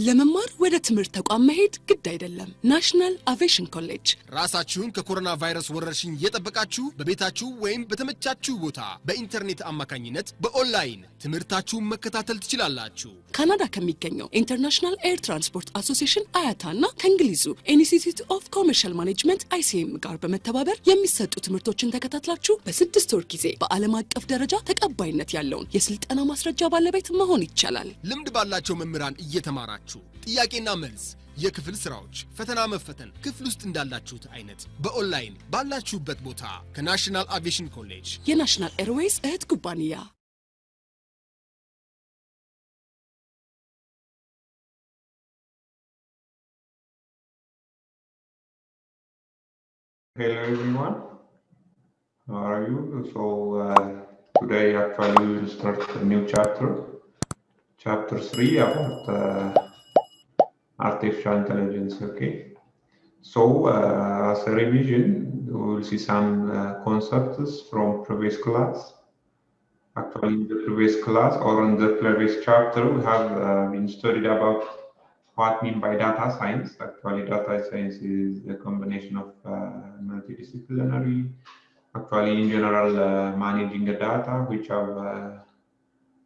ለመማር ወደ ትምህርት ተቋም መሄድ ግድ አይደለም። ናሽናል አቪዬሽን ኮሌጅ ራሳችሁን ከኮሮና ቫይረስ ወረርሽኝ እየጠበቃችሁ በቤታችሁ ወይም በተመቻችሁ ቦታ በኢንተርኔት አማካኝነት በኦንላይን ትምህርታችሁን መከታተል ትችላላችሁ። ካናዳ ከሚገኘው ኢንተርናሽናል ኤር ትራንስፖርት አሶሲዬሽን አያታና ከእንግሊዙ ኢንስቲትዩት ኦፍ ኮመርሻል ማኔጅመንት ICM ጋር በመተባበር የሚሰጡ ትምህርቶችን ተከታትላችሁ በ6 ወር ጊዜ በዓለም አቀፍ ደረጃ ተቀባይነት ያለውን የስልጠና ማስረጃ ባለቤት መሆን ይቻላል። ልምድ ባላቸው መምህራን እየተማራችሁ ጥያቄና መልስ የክፍል ስራዎች ፈተና መፈተን ክፍል ውስጥ እንዳላችሁት አይነት በኦንላይን ባላችሁበት ቦታ ከናሽናል አቪዬሽን ኮሌጅ የናሽናል ኤርዌይስ እህት ኩባንያ Hello everyone, how are you? So today actually we will start a new chapter 3 about artificial intelligence. Okay, so as a revision we will see some concepts from previous class. Actually in the previous class or in the previous chapter we have been studied about what mean by data science. Actually data science is a combination of multidisciplinary, actually in general managing the data which have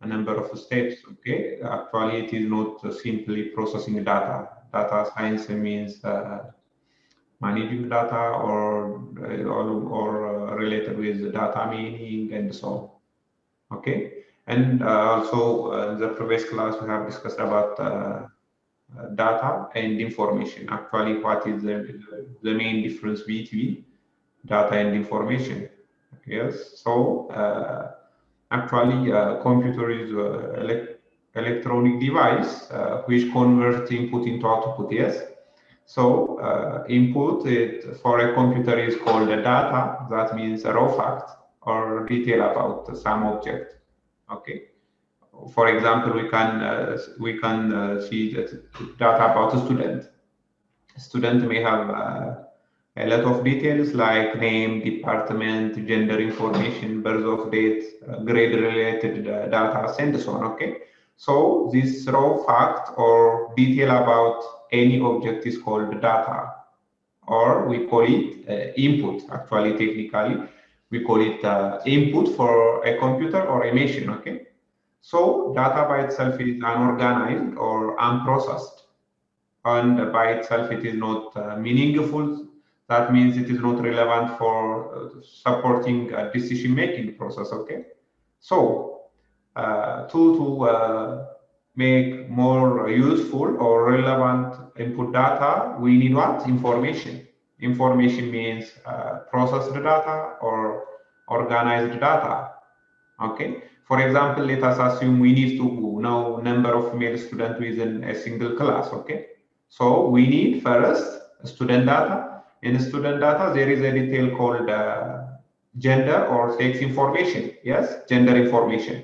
a number of steps. Okay, actually it is not simply processing data. Data science means managing data or related with data meaning and so on. Okay, and also in the previous class we have discussed about data and information. Actually what is the main difference between data and information? Yes, so actually computer is electronic device which converts input into output. Yes, so input for a computer is called a data. That means a raw fact or detail about some object. Okay, for example we can see that data about a student may have a lot of details like name, department, gender information, birth of date, grade related data and so on. Okay, so this raw fact or detail about any object is called data, or we call it input. Actually technically we call it input for a computer or a machine. Okay, so data by itself is unorganized or unprocessed, and by itself it is not meaningful. That means it is not relevant for supporting a decision-making process. Okay, so to make more useful or relevant input data, we need what? Information. Information means processed data or organized data. Okay, for example, let us assume we need to know number of male students within a single class. Okay, so we need first student data. In student data there is a detail called gender or sex information. Yes, gender information.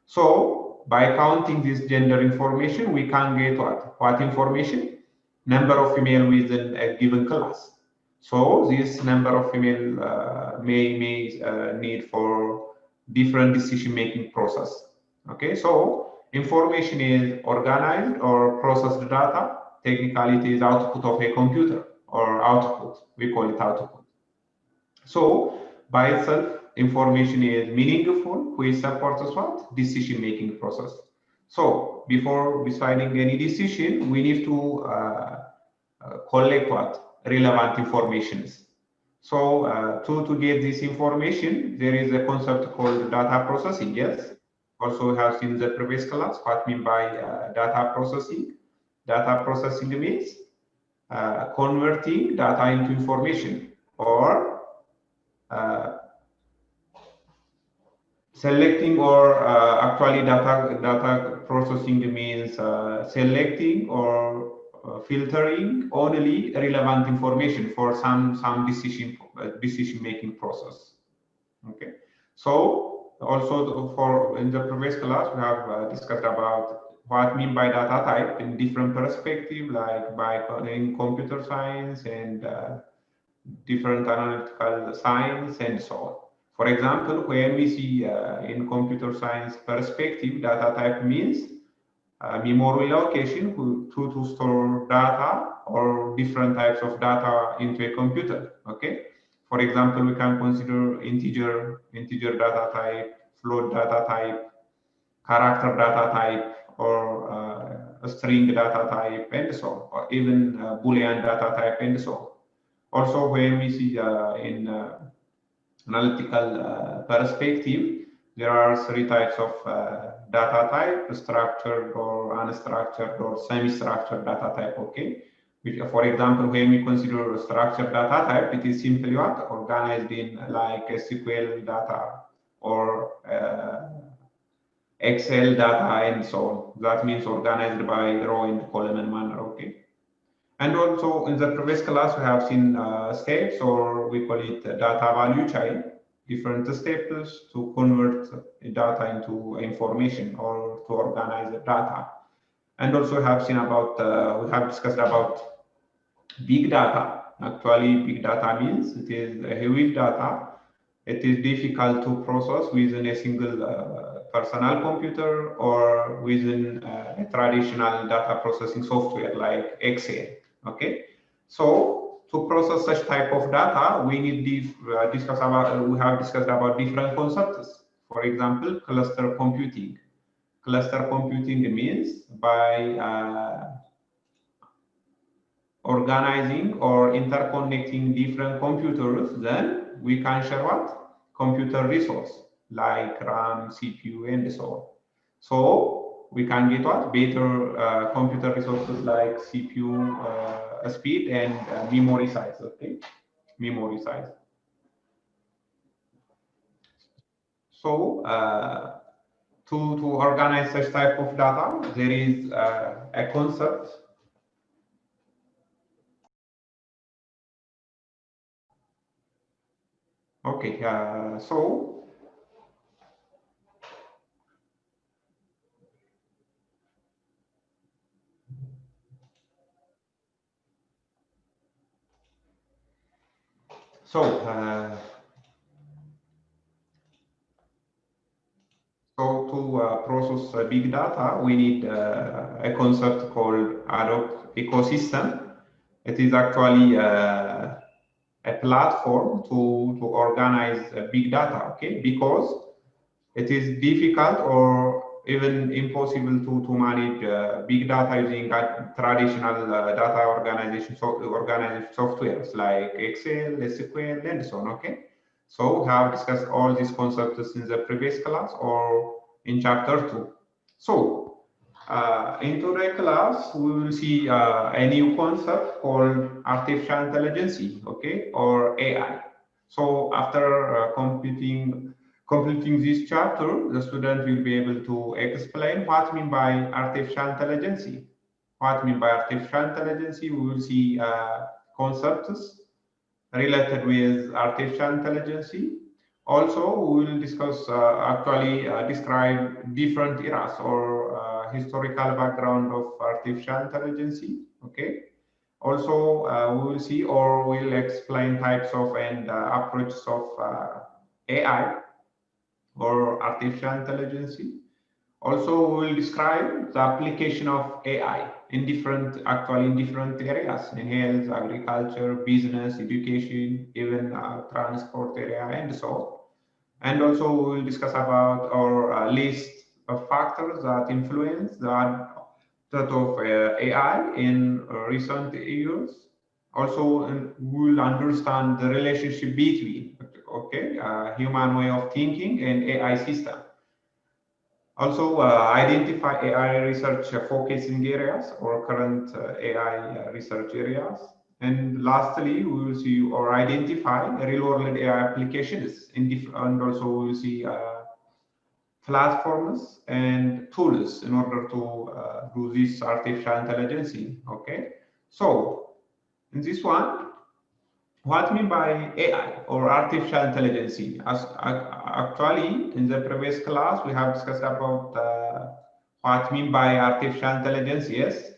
So by counting this gender information we can get what information? Number of female within a given class. So this number of female may need for different decision-making process. Okay, so information is organized or processed data. Technically it is output of a computer or output, we call it output. So by itself information is meaningful, which supports what? Decision-making process. So before deciding any decision we need to collect what? Relevant informations. So to get this information there is a concept called data processing. Yes, also we have seen the previous class what I mean by data processing. Data processing means converting data into information, or selecting, or actually data processing means selecting or filtering only relevant information for some decision making process. Okay, so also for in the previous class we have discussed about what I mean by data type in different perspective, like by in computer science and different analytical science and so on. For example, when we see in computer science perspective, data type means memory location to store data or different types of data into a computer. Okay, for example, we can consider integer data type, float data type, character data type, or a string data type, and so on, or even Boolean data type, and so on. Also, when we see in analytical perspective, there are three types of data type: structured or unstructured or semi-structured data type. Okay, which, for example, when we consider a structured data type, it is simply what organized in like SQL data or Excel data and so on. That means organized by row and column manner. Okay. And also in the previous class, we have seen steps, or we call it data value chain, different steps to convert data into information or to organize the data. And also have seen about, we have discussed about big data. Actually, big data means it is a huge data. It is difficult to process within a single personal computer or within a traditional data processing software like Excel. Okay, so to process such type of data, we need we have discussed about different concepts. For example, cluster computing. Cluster computing means by organizing or interconnecting different computers, then we can share what? Computer resource like RAM, CPU, and so on. So we can get what? Better computer resources like CPU speed and memory size. Okay, memory size. So to organize such type of data, there is a concept. Okay, so to process big data, we need a concept called Hadoop ecosystem. It is actually a platform to organize big data, okay? Because it is difficult or even impossible to manage big data using traditional data organization softwares like Excel, SQL, and so on, okay? So we have discussed all these concepts in the previous class or in chapter 2. So in today's class, we will see a new concept called artificial intelligence, okay, or AI. So after completing this chapter, the student will be able to explain what I mean by artificial intelligence. What I mean by artificial intelligence, we will see concepts related with artificial intelligence. Also, we will discuss describe different eras or historical background of artificial intelligence. Okay. Also, we will see or we'll explain types of and approaches of AI or artificial intelligence. Also, we will describe the application of AI in different areas, in health, agriculture, business, education, even transport area, and so on. And also, we will discuss about our list of factors that influence that of AI in recent years. Also, we will understand the relationship between human way of thinking and AI system. Also, identify AI research focusing areas or current AI research areas. And lastly, we will see or identify real-world AI applications and also we will see platforms and tools in order to do this artificial intelligence. Okay, so in this one, what I mean by AI or artificial intelligence? Actually, in the previous class, we have discussed about what I mean by artificial intelligence. Yes,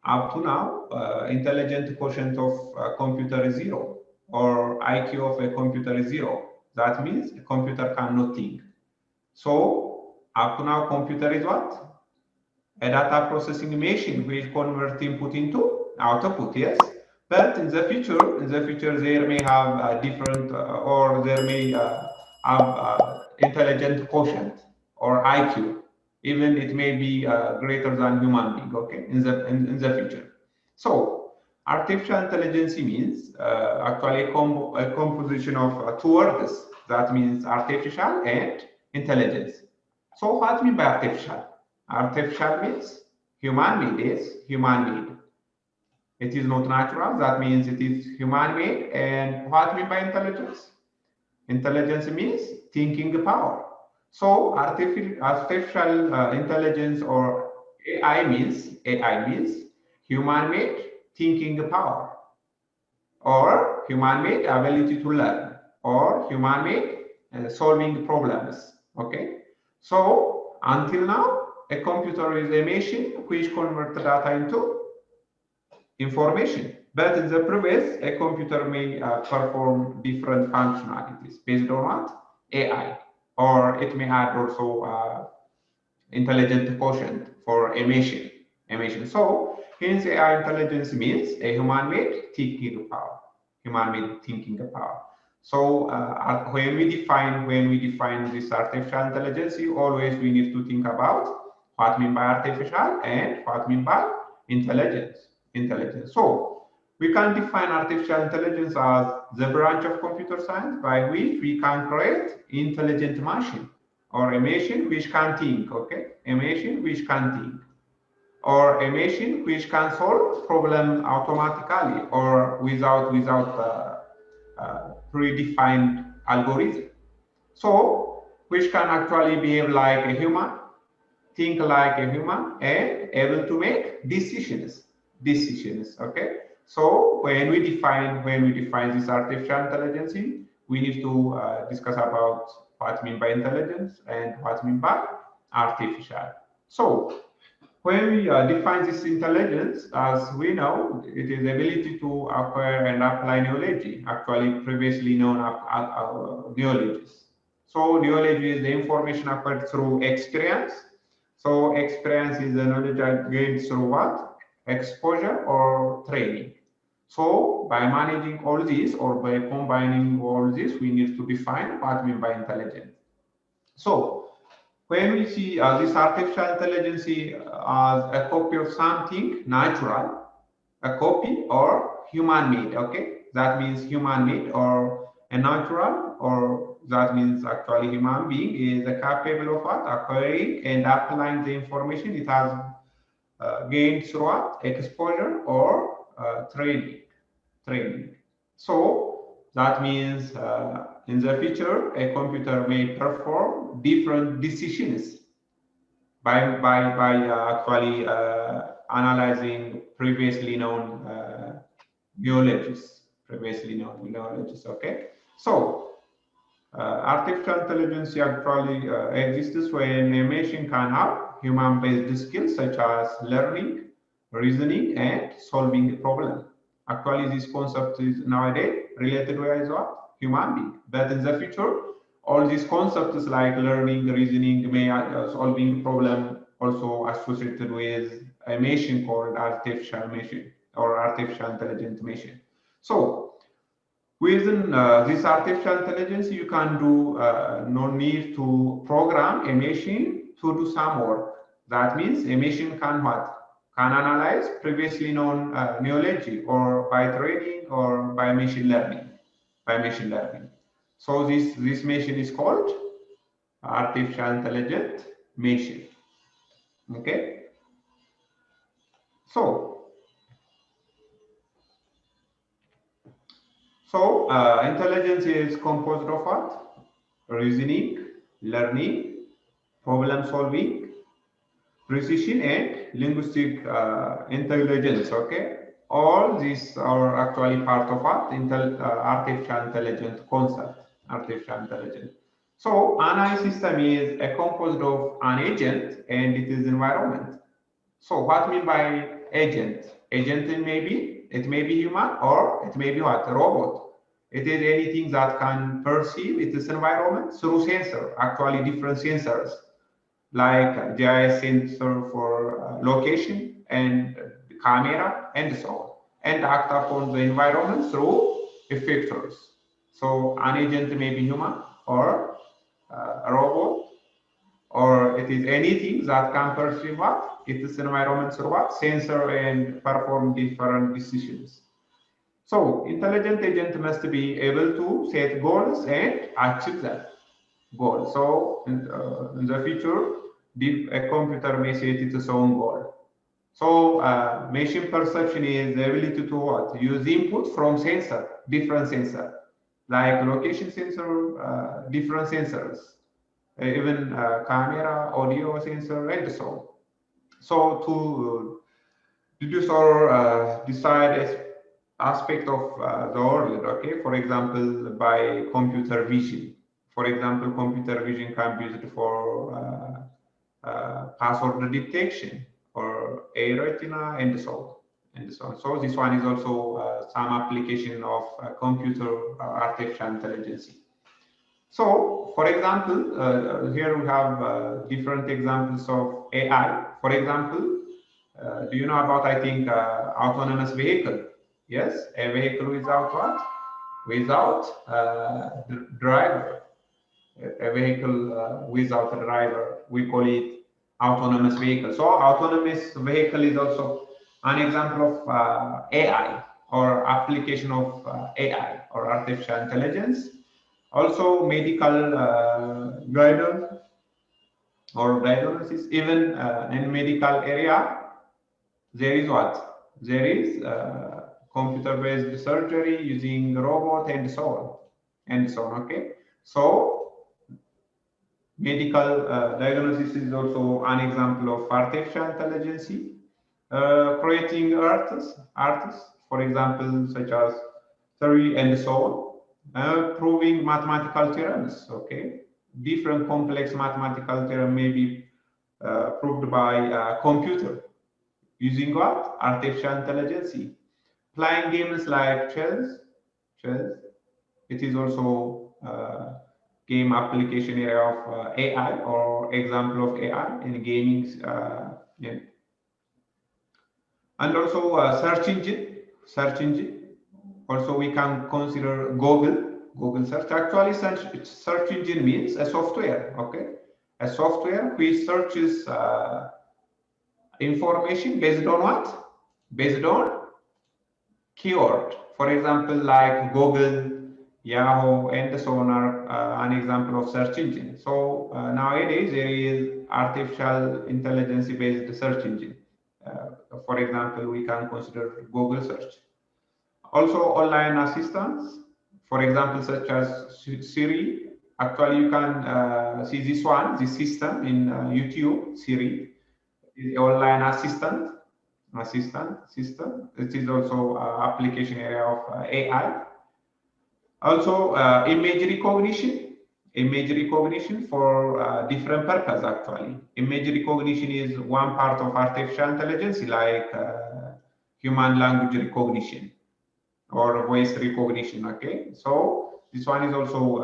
up to now, intelligent quotient of a computer is 0, or IQ of a computer is 0. That means a computer cannot think. So up to now, computer is what? a data processing machine which converts input into output, yes. But in the future, there may have different, or there may have intelligent quotient or IQ. Even it may be greater than human being, okay, in the future. So artificial intelligence means actually a composition of two words. That means artificial and intelligence. So what do you mean by artificial? Artificial means human-made, yes, human-made. It is not natural, that means it is human-made. And what do you mean by intelligence? Intelligence means thinking power. So artificial intelligence or AI means human-made thinking power, or human-made ability to learn, or human-made solving problems. Okay. So until now, a computer is a machine which converts data into information. But in the previous, a computer may perform different functionalities based on what? AI. Or it may add also intelligent quotient for a machine. So hence AI intelligence means a human-made thinking power. Human-made thinking power. So when we define this artificial intelligence, always we need to think about what mean by artificial and what mean by intelligence. So we can define artificial intelligence as the branch of computer science by which we can create intelligent machine, or a machine which can think, okay? A machine which can think, or a machine which can solve problem automatically or without predefined algorithm. So which can actually behave like a human, think like a human, and able to make decisions. Okay. So when we define this artificial intelligence, we need to discuss about what mean by intelligence and what mean by artificial. So when we define this intelligence, as we know, it is the ability to acquire and apply knowledge, actually previously known as knowledge. So knowledge is the information acquired through experience. So experience is the knowledge gained through what? Exposure or training. So by managing all these, or by combining all this, we need to define what we mean by intelligence. So when we see this artificial intelligence as a copy of something natural, a copy or human-made, okay? That means human-made or a natural, or that means actually human being is capable of what? Acquiring and applying the information it has gained through what? Exposure or training. So that means in the future, a computer may perform different decisions by actually analyzing previously known knowledges. Okay. So artificial intelligence actually exists when a machine can have human-based skills such as learning, reasoning, and solving problems. Actually, this concept is nowadays related with what? Human being. But in the future, all these concepts like learning, reasoning, solving problem also associated with a machine called artificial machine or artificial intelligent machine. So within this artificial intelligence, you can do no need to program a machine to do some work. That means a machine can what? Can analyze previously known knowledge, or by training, or by machine learning. So this machine is called artificial intelligent machine. Okay. So intelligence is composed of what? Reasoning, learning, problem solving, precision, and linguistic intelligence. Okay, all these are actually part of what? Artificial intelligence concept. Artificial intelligence. So an system is composed of an agent and its environment. So what I mean by agent? Agent it may be human, or it may be what? A robot. It is anything that can perceive its environment through sensor, actually different sensors. like GIS sensor for location and camera and so on, and act upon the environment through effectors. So an agent may be human or a robot, or it is anything that can perceive what its environment through what sensor and perform different decisions. So intelligent agent must be able to set goals and achieve that goal. So in the future, a computer may set its own goal. So machine perception is the ability to what? Use input from sensor, different sensor, like location sensor, different sensors, even camera, audio sensor, and so on. So to deduce or decide aspect of the world, okay? For example, by computer vision. For example, computer vision can be used for password detection or a retina and so on. And so on. So this one is also some application of computer artificial intelligence. So, for example, here we have different examples of AI. For example, do you know about, I think, autonomous vehicle? Yes, a vehicle without what? Without driver. A vehicle without a driver, we call it autonomous vehicle. So autonomous vehicle is also an example of AI or application of AI or artificial intelligence. Also medical guidance or diagnosis, even in medical area, there is what? There is computer-based surgery using robot and so on, and so on, okay? So medical diagnosis is also an example of artificial intelligence. Creating artists, for example, such as 3 and so on, proving mathematical theorems, okay? Different complex mathematical theorem may be proved by a computer using what? Artificial intelligence. Playing games like chess, it is also game application area of AI or example of AI in gaming. Yeah. And also search engine. Also we can consider Google search. Actually, search engine means a software, okay? A software which searches information based on what? Based on keyword. For example, like Google, Yahoo, and so on are an example of search engine. So nowadays there is artificial intelligence based search engine. For example, we can consider Google search. Also online assistants, for example, such as Siri. Actually, you can see this system in YouTube. Siri is online assistant system. It is also application area of AI. Also, image recognition for different purpose. Actually, image recognition is one part of artificial intelligence, like human language recognition or voice recognition, okay? So this one is also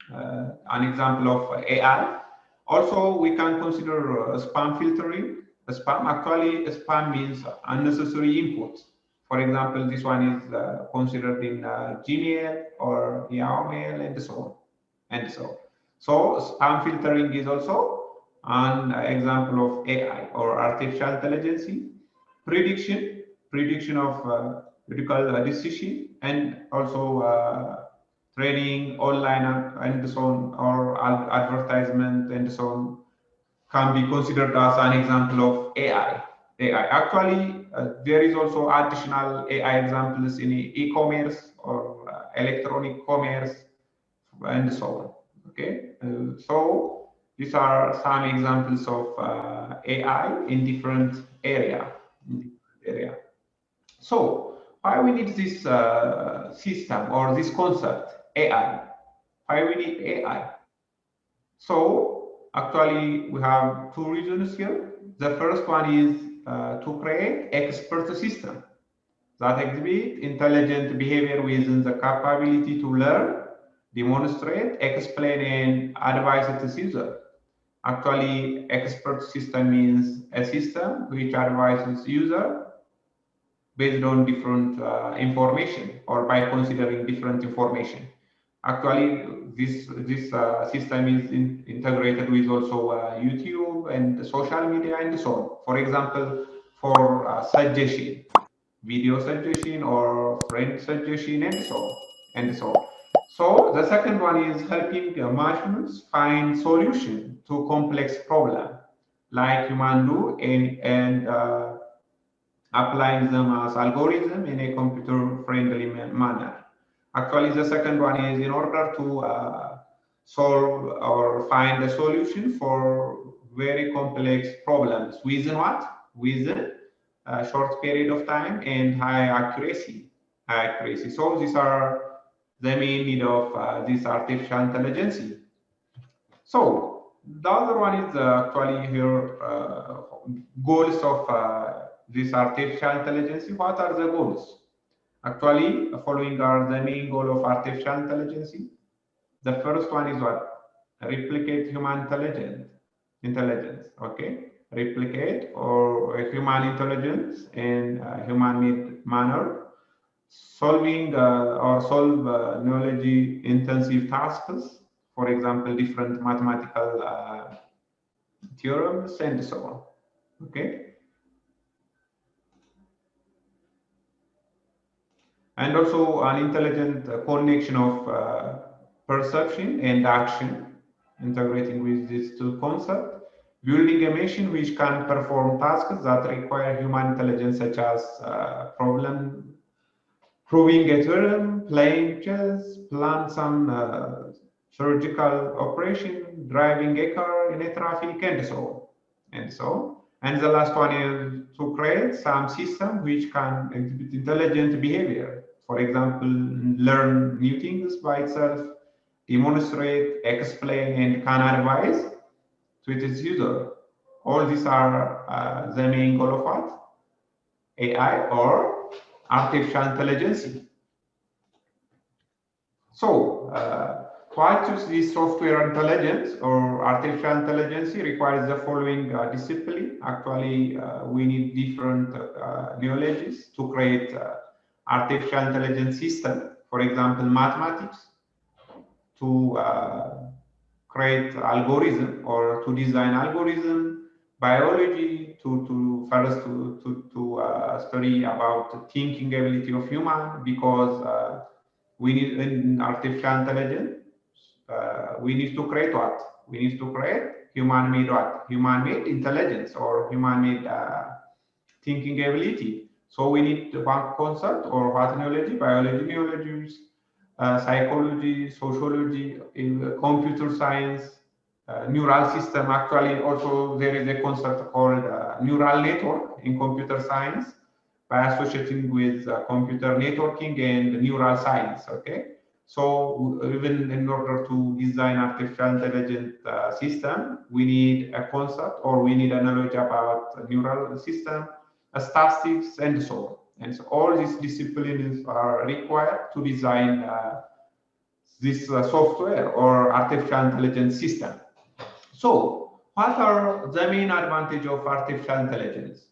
an example of AI. Also, we can consider spam filtering. Actually, spam means unnecessary input. For example, this one is considered in Gmail or Yahoo Mail and so on, and so on. So spam filtering is also an example of AI or artificial intelligence. Prediction of medical decision, and also training online and so on, or advertisement and so on, can be considered as an example of AI. Actually, there is also additional AI examples in e-commerce or electronic commerce and so on. Okay, so these are some examples of AI in different area. So why we need this system or this concept AI? Why we need AI? So actually we have two reasons here. The first one is to create expert system that exhibit intelligent behavior within the capability to learn, demonstrate, explain, and advise its user. Actually, expert system means a system which advises user based on different information or by considering different information. Actually, this system is integrated with also YouTube and social media and so on. For example, for suggestion, video suggestion or friend suggestion and so on and so on. So the second one is helping machines find solution to complex problem like human do and applying them as algorithm in a computer-friendly manner. Actually, the second one is in order to solve or find a solution for very complex problems within what? Within a short period of time and high accuracy. So these are the main need of this artificial intelligence. So the other one is actually here goals of this artificial intelligence. What are the goals? Actually, following are the main goal of artificial intelligence. The first one is what? Replicate human intelligence. Okay, replicate or human intelligence in human-made manner, solving or solve knowledge-intensive tasks. For example, different mathematical theorems and so on. Okay. And also an intelligent connection of perception and action, integrating with these two concepts, building a machine which can perform tasks that require human intelligence, such as problem proving a theorem, playing chess, plan some surgical operation, driving a car in a traffic, and so on, and so. And the last one is to create some system which can exhibit intelligent behavior. For example, learn new things by itself, demonstrate, explain, and can advise to its user. All these are the main goal of what? AI or artificial intelligence. So, why choose this software intelligence or artificial intelligence requires the following discipline. Actually, we need different knowledges to create artificial intelligence system. For example, mathematics, to create algorithm or to design algorithm, biology, to first to study about thinking ability of human, because we need in artificial intelligence, we need to create what? We need to create human-made what? Human-made intelligence or human-made thinking ability. So we need one concept or what knowledge? Biology knowledge, psychology, sociology, computer science, neural system. Actually, also there is a concept called neural network in computer science by associating with computer networking and neural science. Okay, so even in order to design artificial intelligent system, we need a concept or we need a knowledge about neural system, statistics, and so on. And so all these disciplines are required to design this software or artificial intelligence system. So what are the main advantage of artificial intelligence?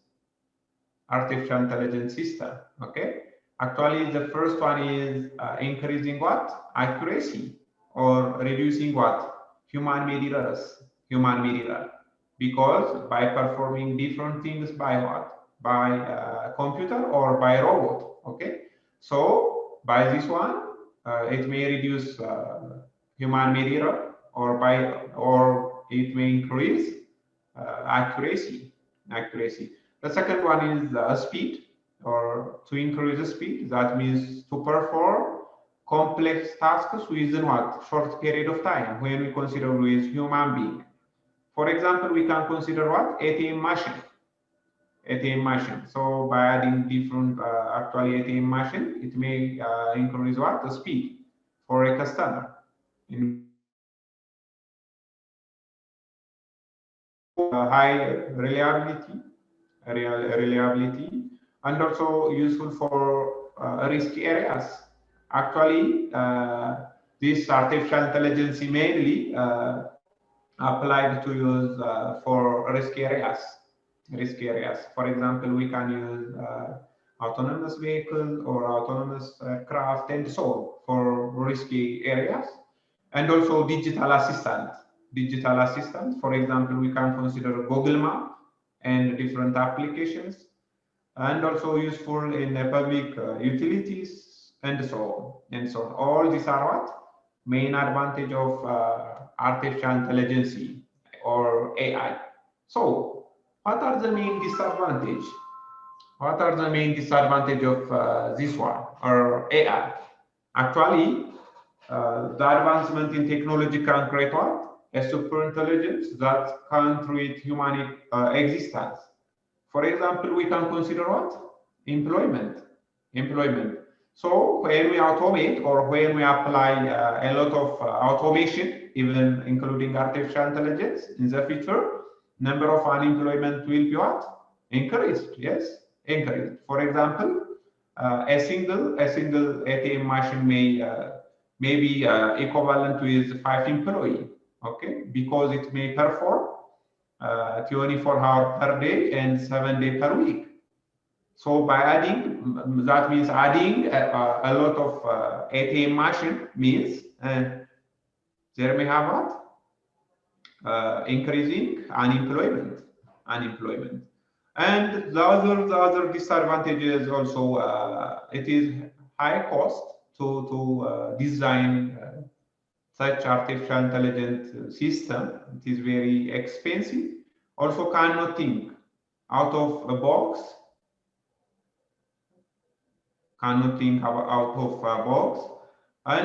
Artificial intelligence system, okay? Actually, the first one is increasing what? Accuracy, or reducing what? Human-made errors, human-made error. Because by performing different things by what? By computer or by robot, okay? So by this one, it may reduce human-made error, or it may increase accuracy. The second one is speed, or to increase the speed. That means to perform complex tasks within what? Short period of time when we consider with human being. For example, we can consider what? ATM machine. ATM machine. So by adding different actually ATM machine, it may increase what? The speed for a customer. In high reliability, and also useful for risky areas. Actually, this artificial intelligence mainly applied to use for risk areas. For example, we can use autonomous vehicles or autonomous craft and so on for risky areas. And also digital assistant. For example, we can consider Google Map and different applications, and also useful in public utilities and so on. All these are what main advantage of artificial intelligence or AI. So what are the main disadvantage? What are the main disadvantage of this one or AI? Actually, the advancement in technology can create what? A super intelligence that can treat human existence. For example, we can consider what? Employment. So when we automate or when we apply a lot of automation, even including artificial intelligence in the future, number of unemployment will be what? Increased, yes, increased. For example, a single ATM machine may be equivalent with 5 employees, okay, because it may perform 24 hours per day and 7 days per week. So by adding, that means adding a lot of ATM machine means there may have what? Increasing unemployment. And the other disadvantage is also it is high cost to design such artificial intelligent system. It is very expensive. Also cannot think out of a box. And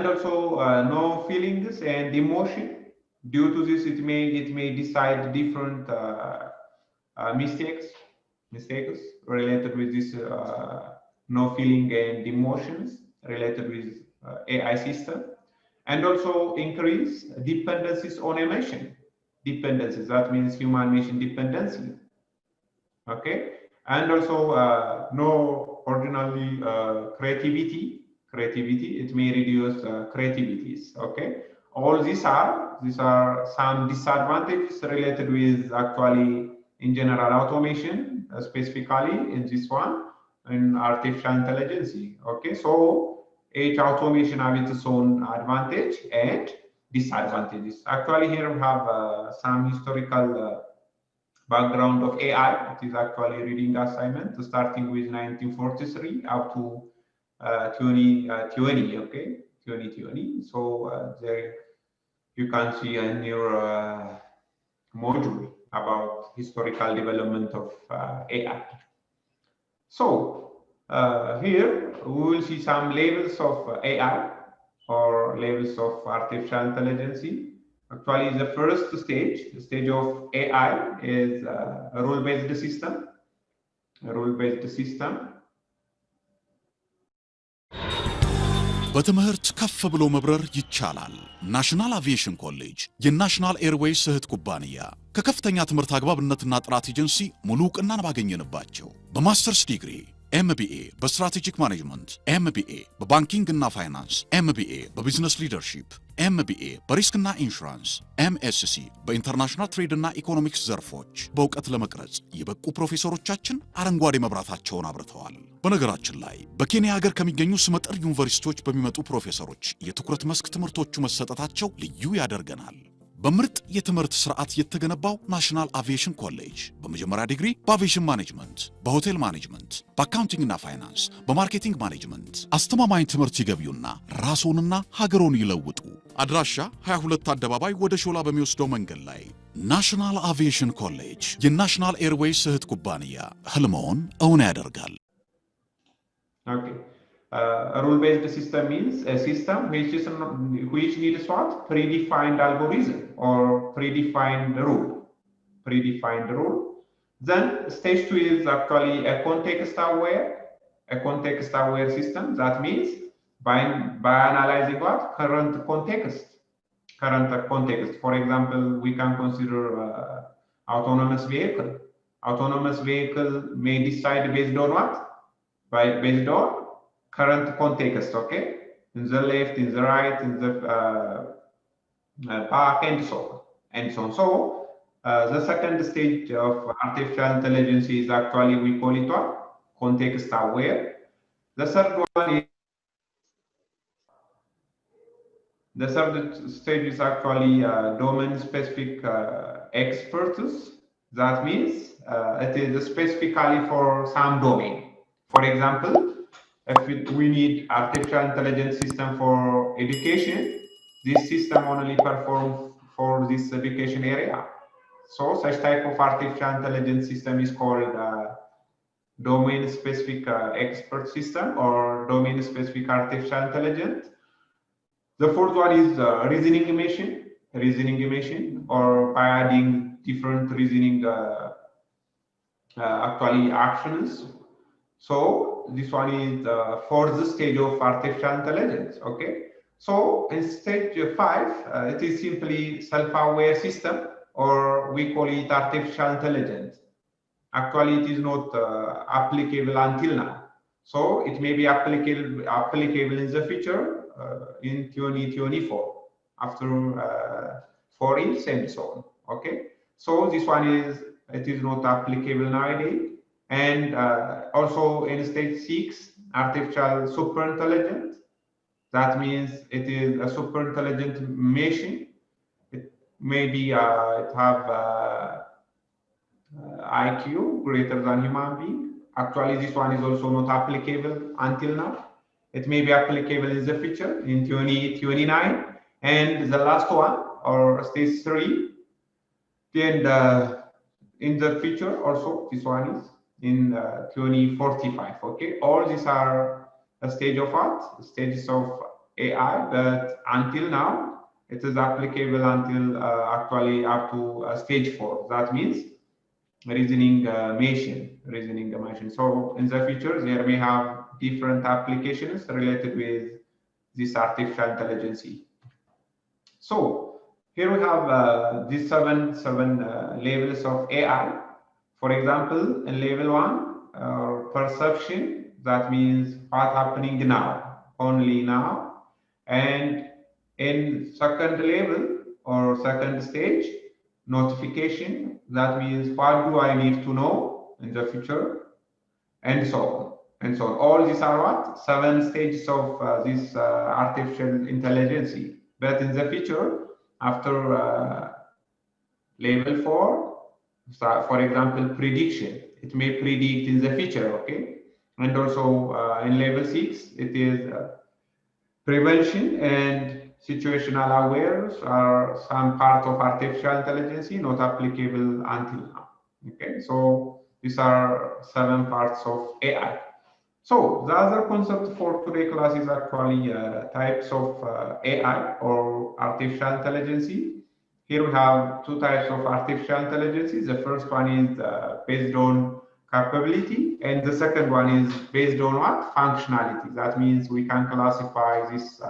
also no feelings and emotion. Due to this, it may decide different mistakes related with this no feeling and emotions related with AI system, and also increase dependencies on a machine. That means human machine dependency. Okay, and also no ordinarily creativity. It may reduce creativities. Okay, all these are some disadvantages related with actually in general automation, specifically in this one in artificial intelligence. Okay, so each automation has its own advantage and disadvantages. Actually, here we have some historical background of AI. It is actually reading assignment starting with 1943 up to 2020. Okay, 2020. So there you can see a new module about historical development of AI. So here we will see some levels of AI or levels of artificial intelligence. Actually, the first stage of AI is a rule-based system. በትምህርት ከፍ ብሎ መብረር ይቻላል። ናሽናል አቪዬሽን ኮሌጅ የናሽናል ኤርዌይስ እህት ኩባንያ ከከፍተኛ ትምህርት አግባብነትና ጥራት ኤጀንሲ ሙሉ ዕውቅናን ባገኘንባቸው በማስተርስ ዲግሪ ኤምቢኤ በስትራቴጂክ ማኔጅመንት፣ ኤምቢኤ በባንኪንግ እና ፋይናንስ፣ ኤምቢኤ በቢዝነስ ሊደርሺፕ፣ ኤምቢኤ በሪስክና ኢንሹራንስ፣ ኤምኤስሲ በኢንተርናሽናል ትሬድ እና ኢኮኖሚክስ ዘርፎች በእውቀት ለመቅረጽ የበቁ ፕሮፌሰሮቻችን አረንጓዴ መብራታቸውን አብርተዋል። በነገራችን ላይ በኬንያ ሀገር ከሚገኙ ስመጥር ዩኒቨርሲቲዎች በሚመጡ ፕሮፌሰሮች የትኩረት መስክ ትምህርቶቹ መሰጠታቸው ልዩ ያደርገናል። በምርጥ የትምህርት ስርዓት የተገነባው ናሽናል አቪዬሽን ኮሌጅ በመጀመሪያ ዲግሪ በአቪዬሽን ማኔጅመንት፣ በሆቴል ማኔጅመንት፣ በአካውንቲንግ እና ፋይናንስ፣ በማርኬቲንግ ማኔጅመንት አስተማማኝ ትምህርት ይገቢውና ራስዎንና ሀገሮን ይለውጡ። አድራሻ 22 አደባባይ ወደ ሾላ በሚወስደው መንገድ ላይ ናሽናል አቪዬሽን ኮሌጅ የናሽናል ኤርዌይስ እህት ኩባንያ ህልሞን እውን ያደርጋል። Okay. A rule-based system means a system which needs what? Predefined algorithm or predefined rule. Then stage 2 is actually a context-aware system. That means by analyzing what? Current context. For example, we can consider autonomous vehicle. Autonomous vehicle may decide based on what? Based on current context, okay? In the left, in the right, in the back, and so on. and so on. So the second stage of artificial intelligence is actually, we call it what? Context aware. The third one is, the third stage is actually domain specific expertise. That means it is specifically for some domain. For example, if we need artificial intelligence system for education, this system only performs for this education area. So such type of artificial intelligence system is called domain specific expert system or domain specific artificial intelligence. The fourth one is reasoning machine, or by adding different reasoning actually actions. So this one is fourth stage of artificial intelligence. Okay. So in stage 5, it is simply self-aware system, or we call it artificial intelligence. Actually, it is not applicable until now. So it may be applicable in the future in 2024 after 4 years and so on. Okay. So this one is, it is not applicable nowadays. And also in stage 6, artificial super intelligence. That means it is a super intelligent machine. It maybe it have IQ greater than human being. Actually, this one is also not applicable until now. It may be applicable in the future in 2029. And the last one, or stage 3, then in the future also, this one is in 2045. Okay, all these are a stage of what? Stages of AI, but until now, it is applicable until actually up to stage 4. That means reasoning machine. So in the future, there may have different applications related with this artificial intelligence. So here we have these seven levels of AI. For example, in level 1, perception, that means what's happening now, only now. And in second level or second stage, notification, that means what do I need to know in the future, and so on and so on. All these are what? 7 stages of this artificial intelligence. But in the future, after level 4, for example, prediction, it may predict in the future. Okay, and also in level 6, it is prevention and situational awareness are some part of artificial intelligence, not applicable until now. Okay, so these are 7 parts of AI. So the other concept for today class is actually types of AI or artificial intelligence. Here we have 2 types of artificial intelligence. The first one is based on capability, and the second one is based on what? Functionality. That means we can classify this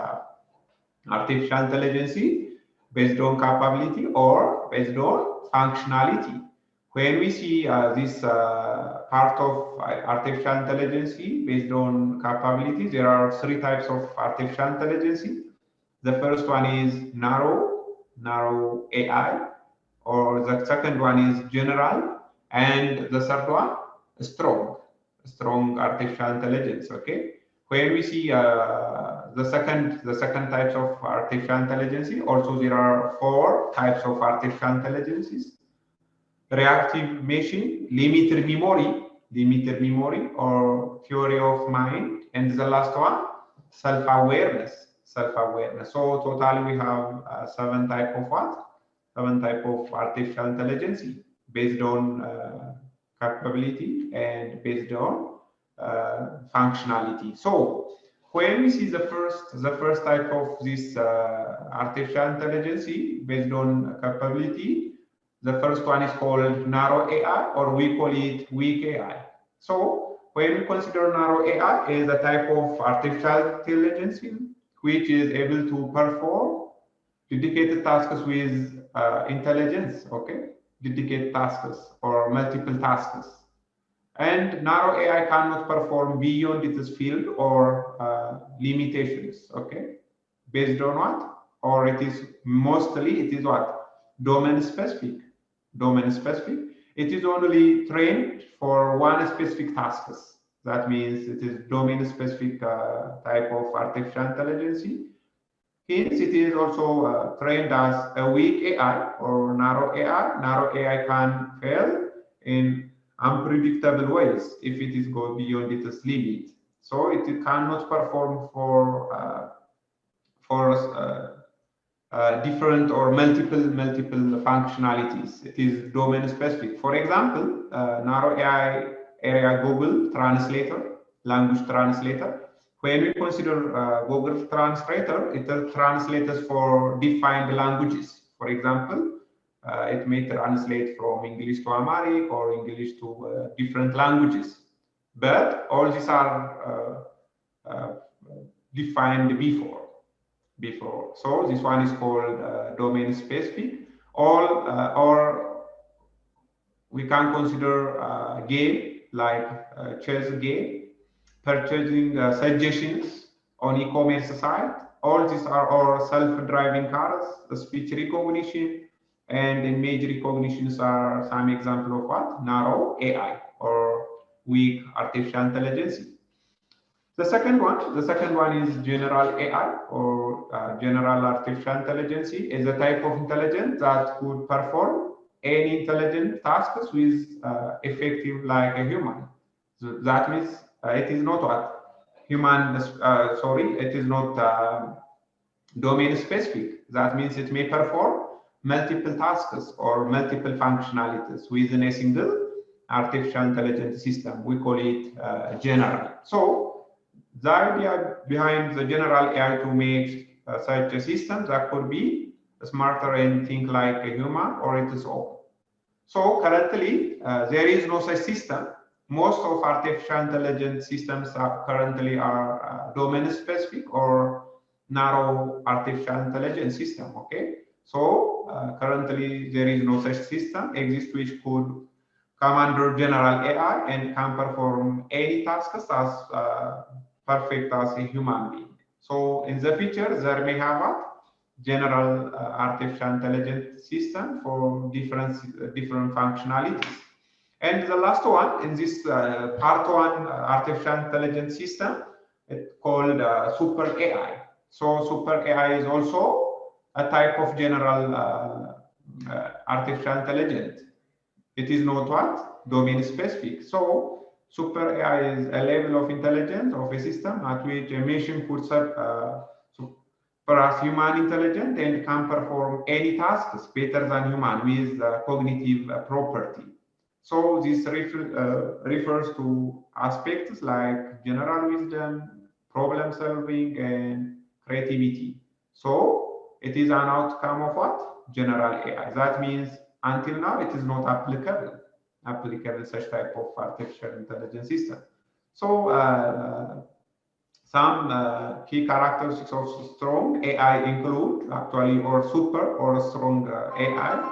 artificial intelligence based on capability or based on functionality. When we see this part of artificial intelligence based on capability, there are 3 types of artificial intelligence. The first one is narrow AI, or the second one is general, and the third one strong artificial intelligence. Okay, when we see the second types of artificial intelligence, also there are 4 types of artificial intelligences: reactive machine, limited memory or theory of mind, and the last one, self-awareness. So totally we have 7 type of what? 7 type of artificial intelligence based on capability and based on functionality. So when we see the first type of this artificial intelligence based on capability, the first one is called narrow AI, or we call it weak AI. So when we consider narrow AI is a type of artificial intelligence which is able to perform dedicated tasks with intelligence. Okay, dedicated tasks or multiple tasks. And narrow AI cannot perform beyond its field or limitations. Okay, based on what? Or it is mostly, it is what? domain specific. Domain specific. It is only trained for one specific tasks. That means it is domain specific type of artificial intelligence. Hence, it is also trained as a weak AI or narrow AI. Narrow AI can fail in unpredictable ways if it is go beyond its limit. So it cannot perform for different or multiple functionalities. It is domain specific. For example, narrow AI area Google Translator, language translator. When we consider Google Translator, it translates for defined languages. For example, it may translate from English to Amharic or English to different languages. But all these are defined before. So this one is called domain specific. Or we can consider a game like chess game, purchasing suggestions on e-commerce site. All these are our self-driving cars, the speech recognition and image recognitions are some example of what? Narrow AI or weak artificial intelligence. The second one is general AI or general artificial intelligence is a type of intelligence that could perform any intelligent tasks with effective like a human. So that means it is not what human. It is not domain specific. That means it may perform multiple tasks or multiple functionalities within a single artificial intelligence system. We call it general. So the idea behind the general AI to make such a system that could be smarter and think like a human or its own. So currently there is no such system. Most of artificial intelligence systems currently are domain specific or narrow artificial intelligence system. Okay, so currently there is no such system exists which could come under general AI and can perform any tasks as perfect as a human being. So in the future there may have a general artificial intelligence system for different functionalities. And the last one in this part one artificial intelligence system, it's called super AI. So super AI is also a type of general artificial intelligence. It is not what? Domain specific. So super AI is a level of intelligence of a system at which a machine puts up perhaps human intelligence and can perform any tasks better than human with cognitive property. So this refers to aspects like general wisdom, problem solving, and creativity. So it is an outcome of what? General AI. That means until now it is not applicable such type of artificial intelligence system. So some key characteristics of strong AI include actually or super or strong AI,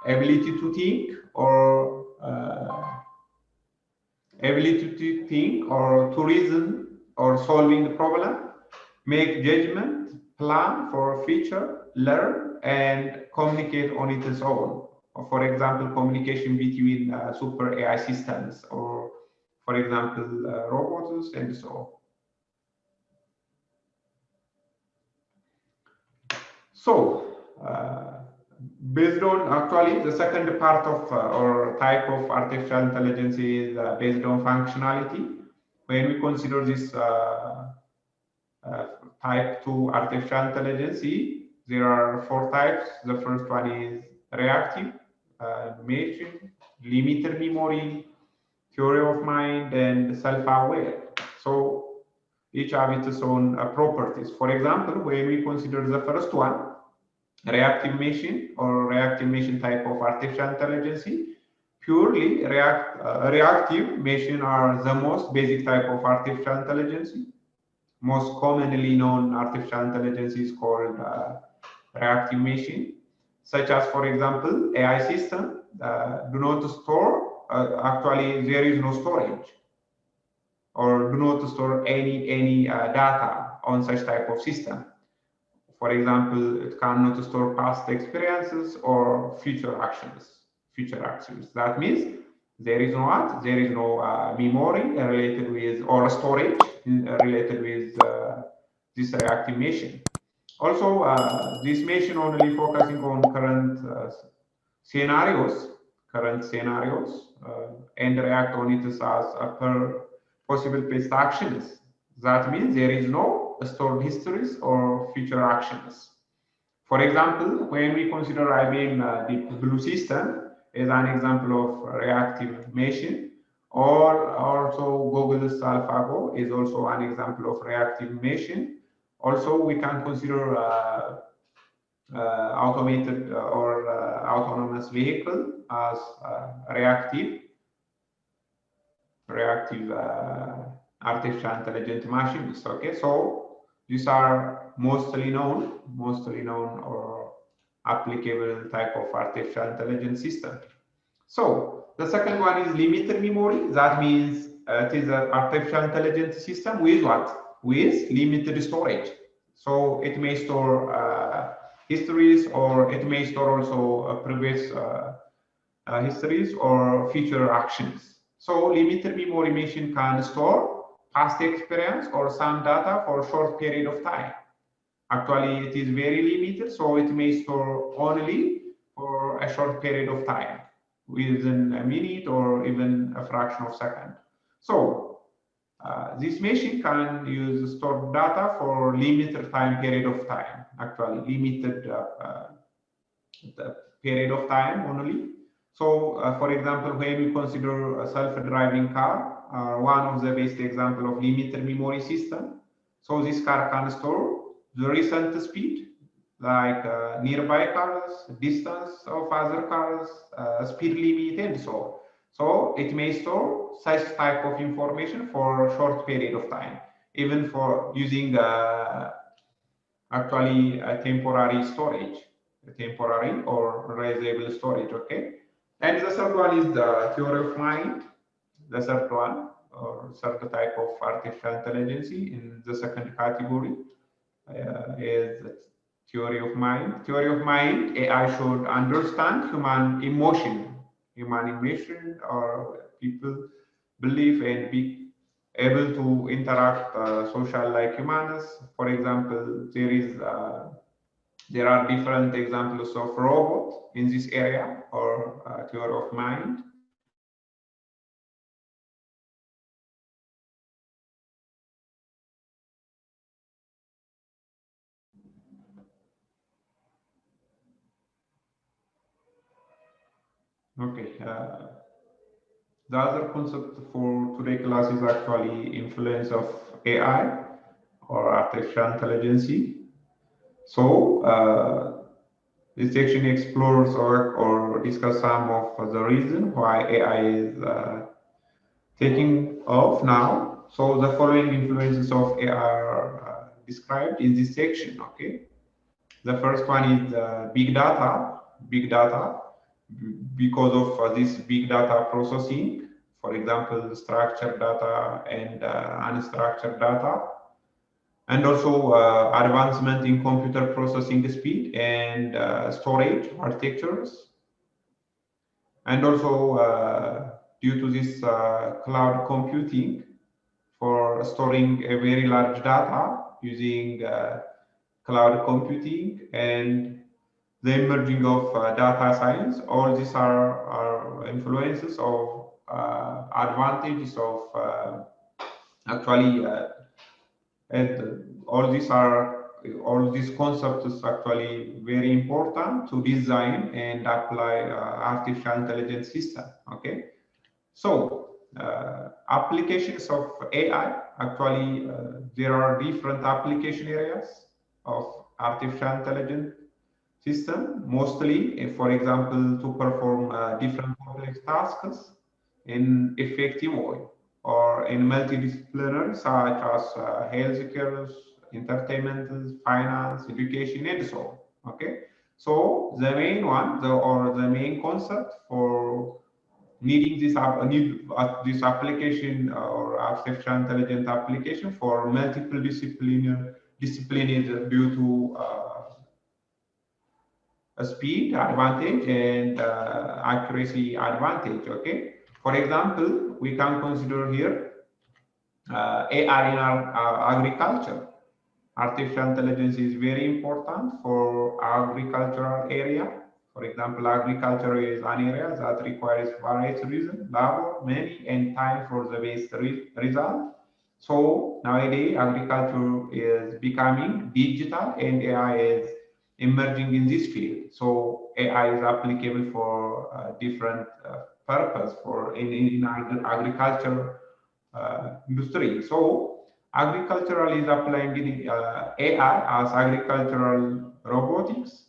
ability to think or to reason or solving the problem, make judgment, plan for future, learn, and communicate on its own. For example, communication between super AI systems or, for example, robots and so on. So, based on actually the second part of or type of artificial intelligence is based on functionality. When we consider this type 2 artificial intelligence, there are 4 types. The first one is reactive, machine, limited memory, theory of mind, and self-aware. So each have its own properties. For example, when we consider the first one, reactive machine or reactive machine type of artificial intelligence, purely reactive machine are the most basic type of artificial intelligence. Most commonly known artificial intelligence is called reactive machine, such as, for example, AI system do not store, actually there is no storage or do not store any data on such type of system. For example, it cannot store past experiences or future actions. That means there is no what? There is no memory related with or storage related with this reactive machine. Also, this machine only focusing on current scenarios, and react on it as per possible past actions. That means there is no stored histories or future actions. For example, when we consider IBM Deep Blue system as an example of reactive machine, or also Google's AlphaGo is also an example of reactive machine. Also, we can consider automated or autonomous vehicle as reactive artificial intelligent machines. Okay, so these are mostly known or applicable type of artificial intelligence system. So the second one is limited memory. That means it is an artificial intelligence system with what? With limited storage. So it may store histories, or it may store also previous histories or future actions. So limited memory machine can store past experience or some data for a short period of time. Actually, it is very limited, so it may store only for a short period of time, within a minute or even a fraction of a second. So this machine can use stored data for limited time period of time, actually limited the period of time only. So for example, when we consider a self-driving car, one of the best example of limited memory system. So this car can store the recent speed, like nearby cars, distance of other cars, speed limit, and so on. So it may store such type of information for a short period of time, even for using actually a temporary storage, temporary or reusable storage. Okay, and the third one is the theory of mind. The third one, or third type of artificial intelligence in the second category, is theory of mind. Theory of mind, AI should understand human emotion, or people believe and be able to interact social like humans. For example, there are different examples of robots in this area, or theory of mind. Okay. The other concept for today's class is actually influence of AI or artificial intelligence. So this section explores or discuss some of the reason why AI is taking off now. So the following influences of AI are described in this section. Okay, the first one is big data. Because of this big data processing, for example, structured data and unstructured data, and also advancement in computer processing speed and storage architectures, and also due to this cloud computing for storing a very large data using cloud computing and the emerging of data science. All these are influences of advantages of actually, and all these concepts is actually very important to design and apply artificial intelligence system. Okay, so applications of AI, actually there are different application areas of artificial intelligence system, mostly, for example, to perform different complex tasks in effective way, or in multidisciplinary, such as healthcare, entertainment, finance, education, and so on. Okay, so the main one, the main concept for needing this application or artificial intelligence application for multiple disciplines due to speed advantage and accuracy advantage. Okay. For example, we can consider here AI in our agriculture. Artificial intelligence is very important for agricultural area. For example, agriculture is an area that requires various reasons, labor, money, and time for the best result. So nowadays, agriculture is becoming digital and AI is emerging in this field. So AI is applicable for different purpose for in agriculture industry. So agricultural is applying AI as agricultural robotics,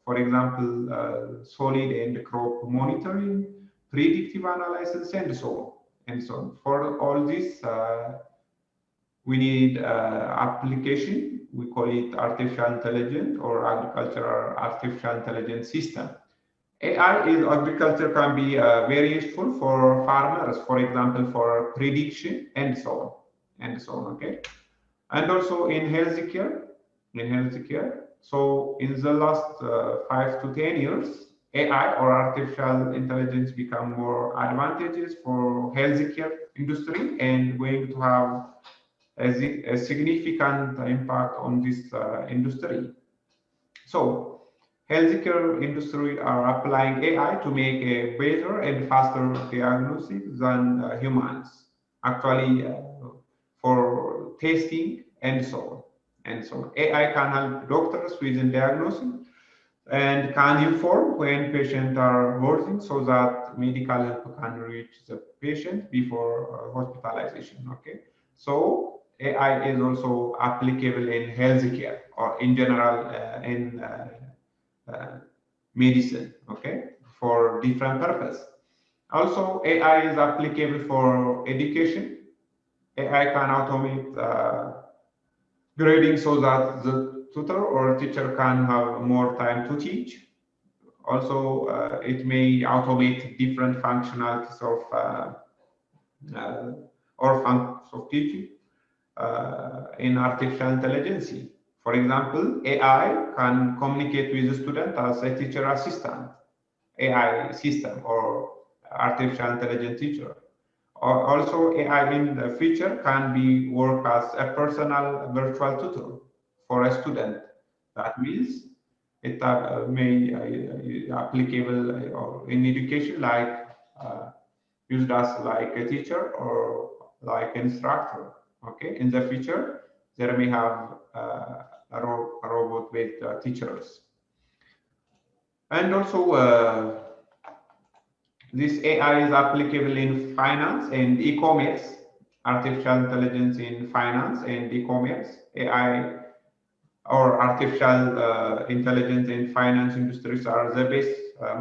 for example, solid and crop monitoring, predictive analysis, and so on. And so for all this, we need application. We call it artificial intelligence or agricultural artificial intelligence system. AI in agriculture can be very useful for farmers, for example, for prediction and so on. And so on, okay, and also in healthcare. So in the last 5 to 10 years, AI or artificial intelligence become more advantageous for healthcare industry and going to have a significant impact on this industry. So healthcare industry are applying AI to make a better and faster diagnosis than humans. Actually, for testing and so on. And so AI can help doctors with diagnosis and can inform when patients are worsening so that medical help can reach the patient before hospitalization. Okay, so AI is also applicable in healthcare or in general in medicine. Okay, for different purpose. Also, AI is applicable for education. AI can automate grading so that the tutor or teacher can have more time to teach. Also, it may automate different functionalities or functions of teaching in artificial intelligence. For example, AI can communicate with the student as a teacher assistant, AI system or artificial intelligence teacher. Also, AI in the future can be work as a personal virtual tutor for a student. That means it may applicable in education, like used as like a teacher or like instructor. Okay, in the future there may have a robot with teachers, and also. This AI is applicable in finance and e-commerce, artificial intelligence in finance and e-commerce. AI or artificial intelligence in finance industries are the best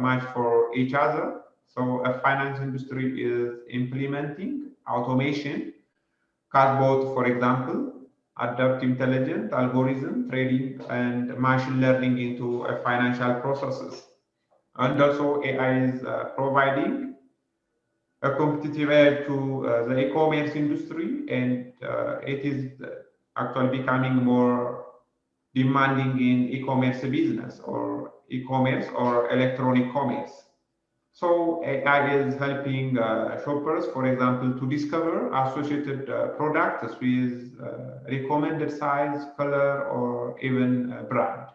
match for each other. So a finance industry is implementing automation, chatbot, for example, adapt intelligent algorithm, trading, and machine learning into financial processes. And also AI is providing a competitive edge to the e-commerce industry, and it is actually becoming more demanding in e-commerce business or e-commerce or electronic commerce. So AI is helping shoppers, for example, to discover associated products with recommended size, color, or even brand.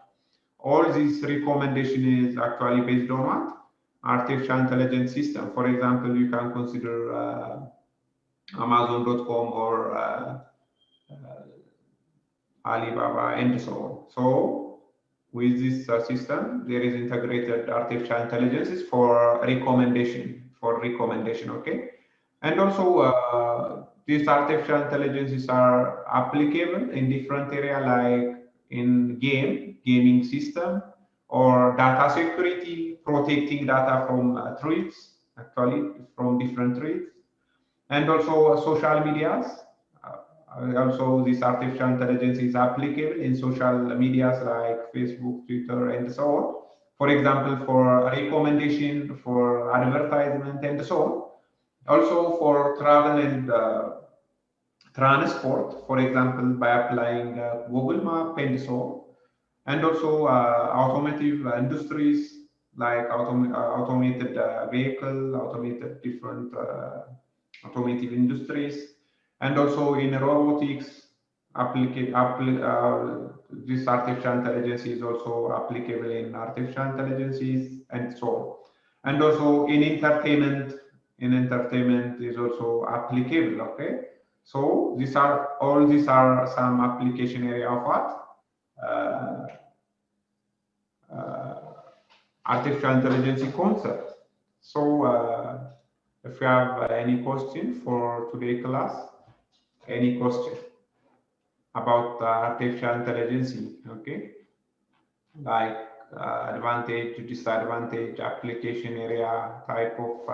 All this recommendation is actually based on what? Artificial intelligence system. For example, you can consider Amazon.com or Alibaba and so on. So with this system, there is integrated artificial intelligence for recommendation, okay? And also these artificial intelligences are applicable in different areas like in gaming system or data security, protecting data from threats, actually from different threats, and also social medias. Also, this artificial intelligence is applicable in social medias like Facebook, Twitter, and so on. For example, for recommendation, for advertisement, and so on. Also for travel and transport, for example, by applying Google Map and so on. and also automotive industries like automated vehicle, automated different automotive industries, and also in robotics, this artificial intelligence is also applicable in artificial intelligences and so on. And also in entertainment is also applicable, okay? So these are some application area of what? Artificial intelligence concept. So if you have any question for today's class, any question about artificial intelligence, okay? Like advantage, disadvantage, application area, type of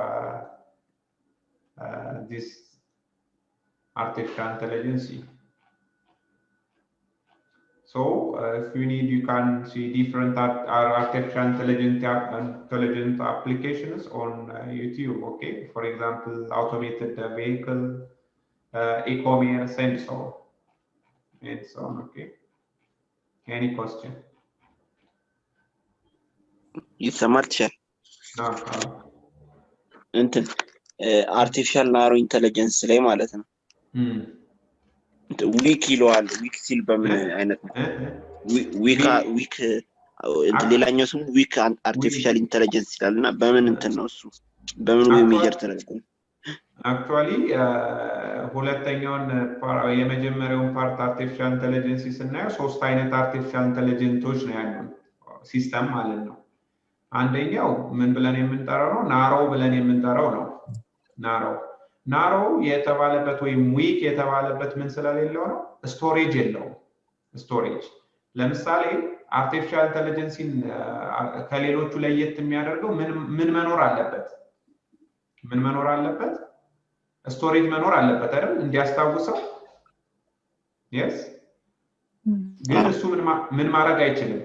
this artificial intelligence. So if you need, you can see different artificial intelligent applications on YouTube, okay? For example, automated vehicle, e-commerce, and so on, okay? Any question? ይሰማል ይችላል እንትን አርቲፊሻል ናሮ ኢንተለጀንስ ላይ ማለት ነው ዊክ ይለዋል ዊክ ሲል በምን አይነት ነው ዊክ ሌላኛው ስሙ ዊክ አርቲፊሻል ኢንተለጀንስ ይላልና በምን እንትን ነው እሱ በምን ወይ ሜጀር ተደርጎ አክቹአሊ ሁለተኛውን የመጀመሪያውን ፓርት አርቲፊሻል ኢንተለጀንስ ስናየው ሶስት አይነት አርቲፊሻል ኢንተለጀንቶች ነው ያሉት ሲስተም ማለት ነው አንደኛው ምን ብለን የምንጠራው ነው ናሮ ብለን የምንጠራው ነው ናሮ የተባለበት ወይም ዊክ የተባለበት ምን ስለሌለው ነው ስቶሬጅ የለውም ስቶሬጅ ለምሳሌ አርቲፊሻል ኢንተለጀንስን ከሌሎቹ ለየት የሚያደርገው ምን መኖር አለበት ስቶሬጅ መኖር አለበት አይደል እንዲያስታውሰው yes ግን እሱ ምን ማድረግ አይችልም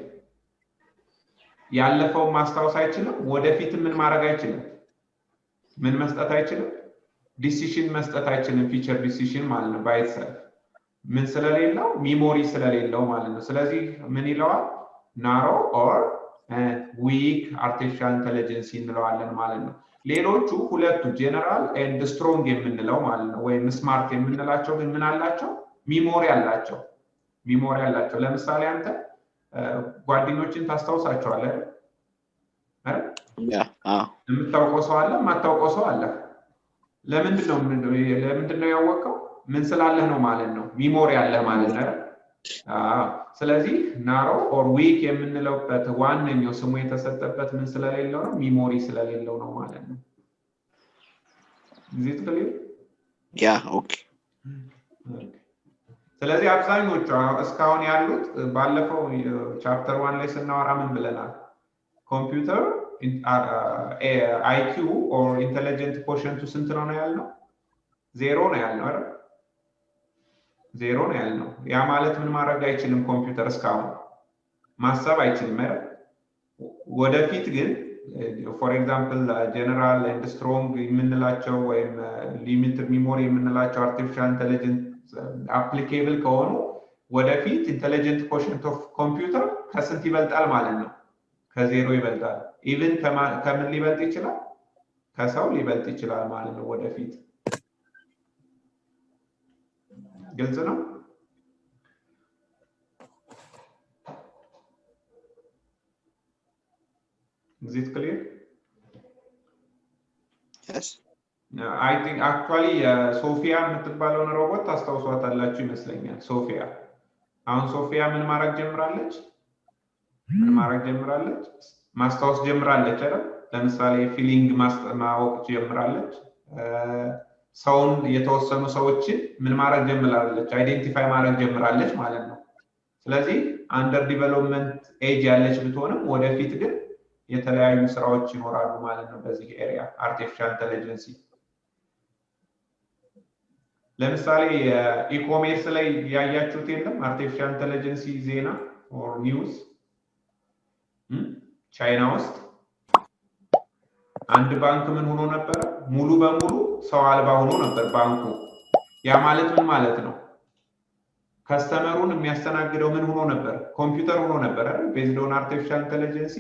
ያለፈው ማስታወስ አይችልም ወደፊት ምን ማድረግ አይችልም ምን መስጠት አይችልም ዲሲሽን መስጠት አይችልም ፊቸር ዲሲሽን ማለት ነው ባይሰልፍ ምን ስለሌለው ሚሞሪ ስለሌለው ማለት ነው ስለዚህ ምን ይለዋል ናሮ ኦር ዊክ አርቲፊሻል ኢንተለጀንስ እንለዋለን ማለት ነው ሌሎቹ ሁለቱ ጀነራል ኤንድ ስትሮንግ የምንለው ማለት ነው ወይ ስማርት የምንላቸው ግን ምን አላቸው ሚሞሪ አላቸው ለምሳሌ አንተ ጓደኞችን ታስታውሳቸዋለህ አይደል የምታውቀው ሰው አለ ማታውቀው ሰው አለ ለምንድነው ያወቀው ምን ስላለህ ነው ማለት ነው ሚሞሪ አለ ማለት ነው ስለዚህ ናሮ ኦር ዊክ የምንለውበት ዋነኛው ስሙ የተሰጠበት ምን ስለሌለው ነው ሚሞሪ ስለሌለው ነው ማለት ነው is it clear okay ስለዚህ አብዛኞቹ እስካሁን ያሉት ባለፈው ቻፕተር 1 ላይ ስናወራ ምን ብለናል ኮምፒውተር IQ or intelligent quotient ስንት ነው ያልነው 0 ነው ያልነው አይደል 0 ነው ያልነው ያ ማለት ምን ማድረግ አይችልም ኮምፒውተር እስካሁን ማሰብ አይችልም አይደል ወደፊት ግን for example general and strong የምንላቸው ወይም limited memory የምንላቸው artificial intelligence applicable ከሆኑ ወደፊት intelligent quotient of computer ከስንት ይበልጣል ማለት ነው ከ0 ይበልጣል even ከምን ሊበልጥ ይችላል ከሰው ሊበልጥ ይችላል ማለት ነው ወደፊት ግልጽ ነው is it clear yes I think actually ሶፊያ የምትባለውን ሮቦት ታስታውሷታላችሁ ይመስለኛል አሁን ሶፊያ ምን ማድረግ ጀምራለች ማስታወስ ጀምራለች አይደል ለምሳሌ ፊሊንግ ማወቅ ጀምራለች ሰውን የተወሰኑ ሰዎችን ምን ማድረግ ጀምራለች አይዴንቲፋይ ማድረግ ጀምራለች ማለት ነው ስለዚህ አንደር ዲቨሎፕመንት ኤጅ ያለች ብትሆንም ወደፊት ግን የተለያዩ ስራዎች ይኖራሉ ማለት ነው በዚህ ኤሪያ አርቲፊሻል ኢንተለጀንስ ለምሳሌ ኢኮሜርስ ላይ ያያችሁት የለም አርቲፊሻል ኢንተለጀንስ ዜና ኦር ኒውስ ቻይና ውስጥ አንድ ባንክ ምን ሆኖ ነበር ሙሉ በሙሉ ሰው አልባ ሆኖ ነበር ባንኩ ያ ማለት ምን ማለት ነው ከስተመሩን የሚያስተናግደው ምን ሆኖ ነበር? ኮምፒውተር ሆኖ ነበር አይደል? ቤዝድ ኦን አርቲፊሻል ኢንተለጀንስ።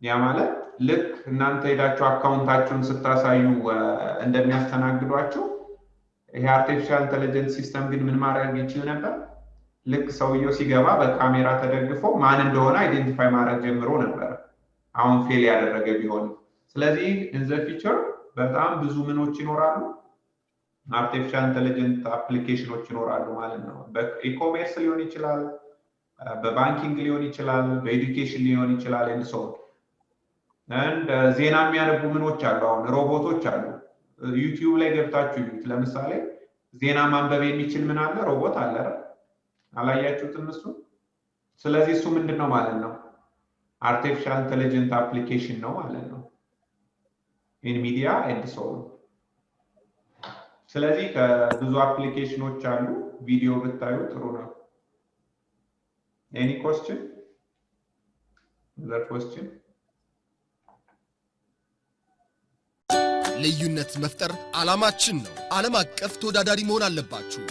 ያ ማለት ልክ እናንተ ሄዳችሁ አካውንታችሁን ስታሳዩ እንደሚያስተናግዷቸው ይሄ አርቲፊሻል ኢንተለጀንስ ሲስተም ግን ምን ማድረግ ይችል ነበር? ልክ ሰውየው ሲገባ በካሜራ ተደግፎ ማን እንደሆነ አይደንቲፋይ ማድረግ ጀምሮ ነበር፣ አሁን ፌል ያደረገ ቢሆን። ስለዚህ ኢን ዘ ፊቸር በጣም ብዙ ምኖች ይኖራሉ፣ አርቲፊሻል ኢንተለጀንት አፕሊኬሽኖች ይኖራሉ ማለት ነው። በኢኮሜርስ ሊሆን ይችላል፣ በባንኪንግ ሊሆን ይችላል፣ በኤዱኬሽን ሊሆን ይችላል እንሶ and ዜና የሚያነቡ ምኖች አሉ። አሁን ሮቦቶች አሉ። ዩቲዩብ ላይ ገብታችሁ ይዩት። ለምሳሌ ዜና ማንበብ የሚችል ምን አለ? ሮቦት አለ አይደል? አላያችሁትም እሱ? ስለዚህ እሱ ምንድነው ማለት ነው? አርቲፊሻል ኢንተለጀንት አፕሊኬሽን ነው ማለት ነው ኢን ሚዲያ ኤንድ ሶ። ስለዚህ ከብዙ አፕሊኬሽኖች አሉ። ቪዲዮ ብታዩ ጥሩ ነው። ኤኒ question? Other question? ልዩነት መፍጠር ዓላማችን ነው። ዓለም አቀፍ ተወዳዳሪ መሆን አለባችሁ።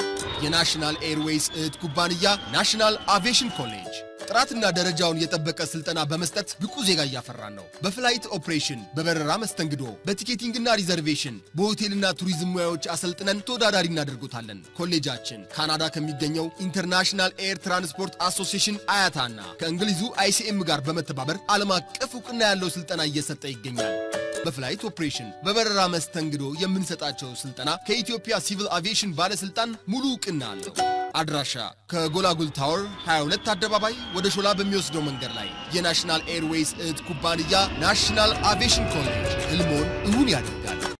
የናሽናል ኤርዌይስ እህት ኩባንያ ናሽናል አቪዬሽን ኮሌጅ ጥራትና ደረጃውን የጠበቀ ስልጠና በመስጠት ብቁ ዜጋ እያፈራን ነው። በፍላይት ኦፕሬሽን፣ በበረራ መስተንግዶ፣ በቲኬቲንግና ሪዘርቬሽን፣ በሆቴልና ቱሪዝም ሙያዎች አሰልጥነን ተወዳዳሪ እናደርጎታለን። ኮሌጃችን ካናዳ ከሚገኘው ኢንተርናሽናል ኤር ትራንስፖርት አሶሲዬሽን አያታና ከእንግሊዙ ICM ጋር በመተባበር ዓለም አቀፍ ዕውቅና ያለው ስልጠና እየሰጠ ይገኛል። በፍላይት ኦፕሬሽን፣ በበረራ መስተንግዶ የምንሰጣቸው ስልጠና ከኢትዮጵያ ሲቪል አቪዬሽን ባለስልጣን ሙሉ ዕውቅና አለው። አድራሻ ከጎላጉል ታወር 22 አደባባይ ወደ ሾላ በሚወስደው መንገድ ላይ የናሽናል ኤርዌይስ እህት ኩባንያ ናሽናል አቪዬሽን ኮሌጅ ህልሞን እውን ያድርጉ።